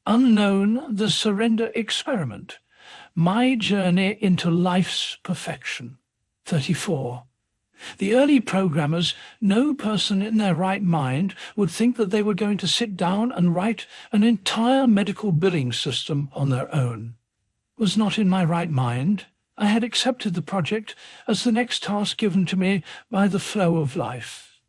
Unknown, the Surrender Experiment. My Journey into Life's Perfection. 34. The early programmers, no person in their right mind would think that they were going to sit down and write an entire medical billing system on their own. Was not in my right mind. I had accepted the project as the next task given to me by the flow of life.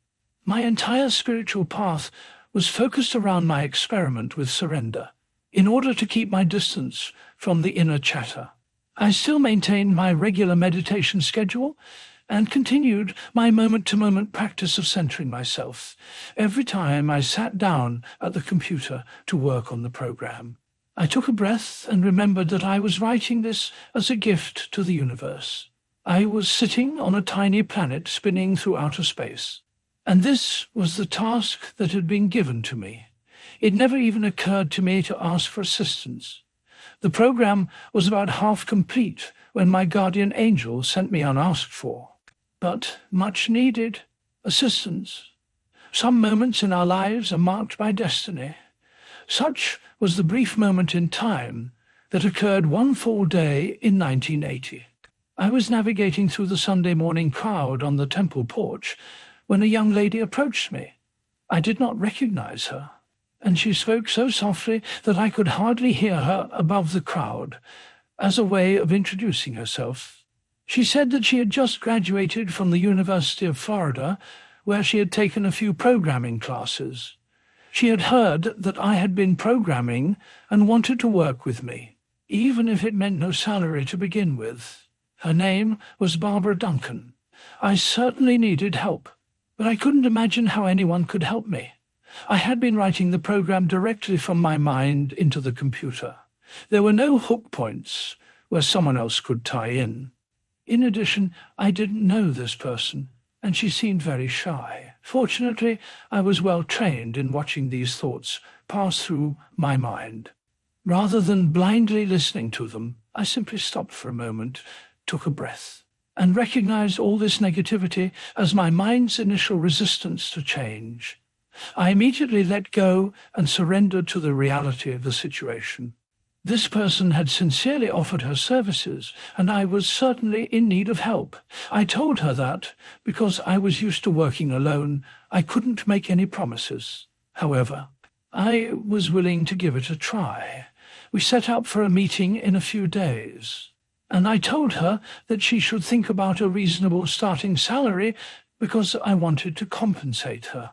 My entire spiritual path was focused around my experiment with surrender, in order to keep my distance from the inner chatter. I still maintained my regular meditation schedule and continued my moment-to-moment practice of centering myself every time I sat down at the computer to work on the program. I took a breath and remembered that I was writing this as a gift to the universe. I was sitting on a tiny planet spinning through outer space, and this was the task that had been given to me. It never even occurred to me to ask for assistance. The program was about half complete when my guardian angel sent me unasked for, but much needed assistance. Some moments in our lives are marked by destiny. Such was the brief moment in time that occurred one full day in 1980. I was navigating through the Sunday morning crowd on the temple porch when a young lady approached me. I did not recognize her, and she spoke so softly that I could hardly hear her above the crowd, as a way of introducing herself. She said that she had just graduated from the University of Florida, where she had taken a few programming classes. She had heard that I had been programming and wanted to work with me, even if it meant no salary to begin with. Her name was Barbara Duncan. I certainly needed help, but I couldn't imagine how anyone could help me. I had been writing the program directly from my mind into the computer. There were no hook points where someone else could tie in. In addition, I didn't know this person, and she seemed very shy. Fortunately, I was well trained in watching these thoughts pass through my mind. Rather than blindly listening to them, I simply stopped for a moment, took a breath, and recognized all this negativity as my mind's initial resistance to change. I immediately let go and surrendered to the reality of the situation. This person had sincerely offered her services, and I was certainly in need of help. I told her that, because I was used to working alone, I couldn't make any promises. However, I was willing to give it a try. We set up for a meeting in a few days, and I told her that she should think about a reasonable starting salary because I wanted to compensate her.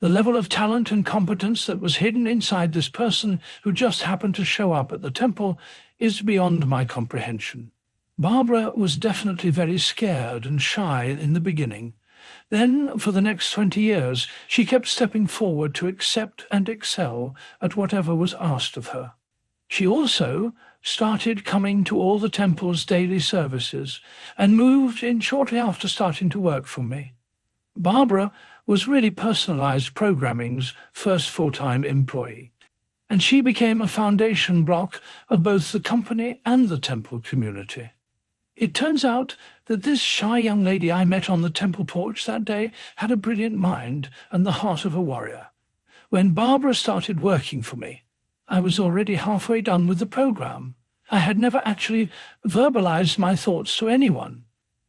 The level of talent and competence that was hidden inside this person who just happened to show up at the temple is beyond my comprehension. Barbara was definitely very scared and shy in the beginning. Then, for the next 20 years, she kept stepping forward to accept and excel at whatever was asked of her. She also started coming to all the temple's daily services and moved in shortly after starting to work for me. Barbara was really personalized programming's first full-time employee, and she became a foundation block of both the company and the temple community. It turns out that this shy young lady I met on the temple porch that day had a brilliant mind and the heart of a warrior. When Barbara started working for me, I was already halfway done with the program. I had never actually verbalized my thoughts to anyone,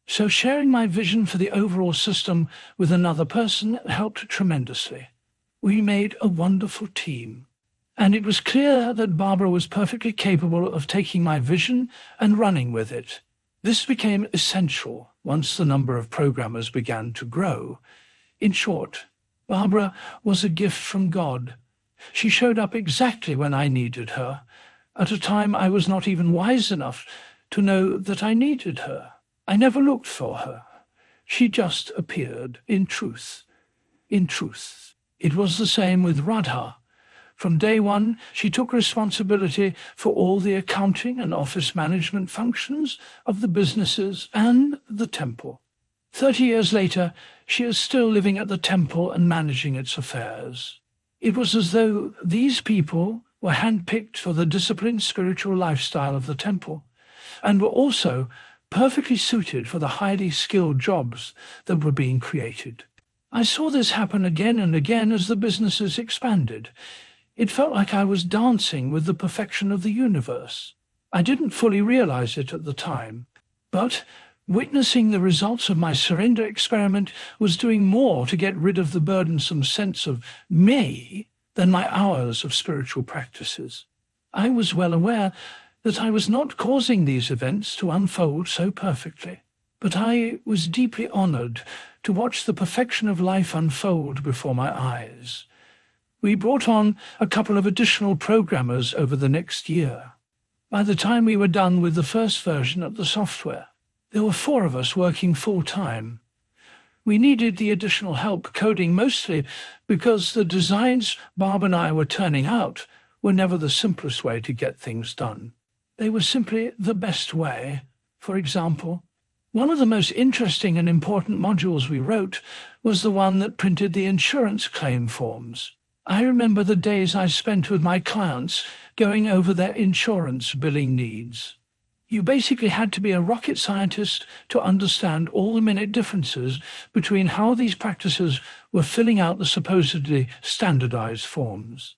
so sharing my vision for the overall system with another person helped tremendously. We made a wonderful team, and it was clear that Barbara was perfectly capable of taking my vision and running with it. This became essential once the number of programmers began to grow. In short, Barbara was a gift from God. She showed up exactly when I needed her, at a time I was not even wise enough to know that I needed her. I never looked for her. She just appeared in truth. In truth. It was the same with Radha. From day one, she took responsibility for all the accounting and office management functions of the businesses and the temple. 30 years later, she is still living at the temple and managing its affairs. It was as though these people were handpicked for the disciplined spiritual lifestyle of the temple, and were also perfectly suited for the highly skilled jobs that were being created. I saw this happen again and again as the businesses expanded. It felt like I was dancing with the perfection of the universe. I didn't fully realize it at the time, but witnessing the results of my surrender experiment was doing more to get rid of the burdensome sense of me than my hours of spiritual practices. I was well aware that I was not causing these events to unfold so perfectly, but I was deeply honored to watch the perfection of life unfold before my eyes. We brought on a couple of additional programmers over the next year. By the time we were done with the first version of the software, there were 4 of us working full-time. We needed the additional help coding mostly because the designs Barb and I were turning out were never the simplest way to get things done. They were simply the best way. For example, one of the most interesting and important modules we wrote was the one that printed the insurance claim forms. I remember the days I spent with my clients going over their insurance billing needs. You basically had to be a rocket scientist to understand all the minute differences between how these practices were filling out the supposedly standardized forms.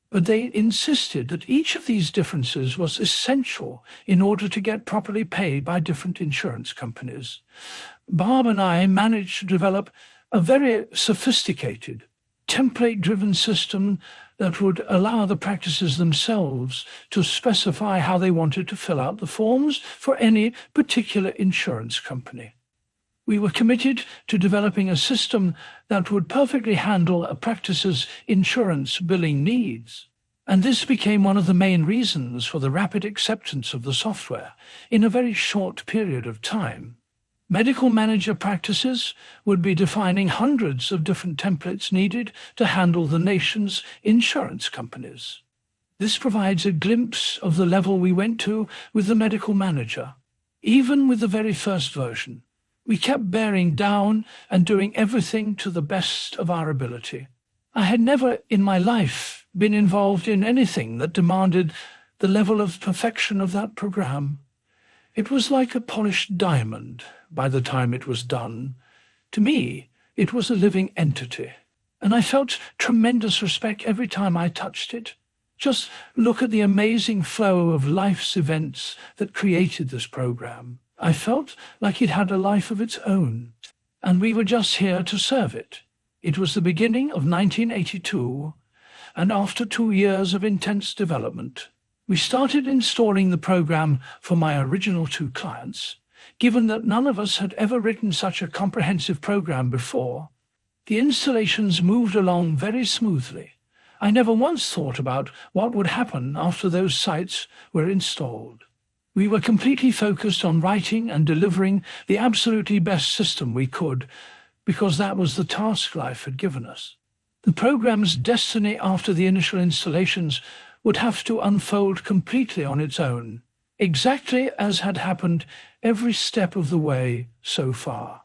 But they insisted that each of these differences was essential in order to get properly paid by different insurance companies. Barb and I managed to develop a very sophisticated, template-driven system that would allow the practices themselves to specify how they wanted to fill out the forms for any particular insurance company. We were committed to developing a system that would perfectly handle a practice's insurance billing needs, and this became one of the main reasons for the rapid acceptance of the software in a very short period of time. Medical manager practices would be defining hundreds of different templates needed to handle the nation's insurance companies. This provides a glimpse of the level we went to with the medical manager. Even with the very first version, we kept bearing down and doing everything to the best of our ability. I had never in my life been involved in anything that demanded the level of perfection of that program. It was like a polished diamond by the time it was done. To me, it was a living entity, and I felt tremendous respect every time I touched it. Just look at the amazing flow of life's events that created this program. I felt like it had a life of its own, and we were just here to serve it. It was the beginning of 1982, and after 2 years of intense development, we started installing the program for my original 2 clients. Given that none of us had ever written such a comprehensive program before, the installations moved along very smoothly. I never once thought about what would happen after those sites were installed. We were completely focused on writing and delivering the absolutely best system we could, because that was the task life had given us. The program's destiny after the initial installations would have to unfold completely on its own, exactly as had happened every step of the way so far.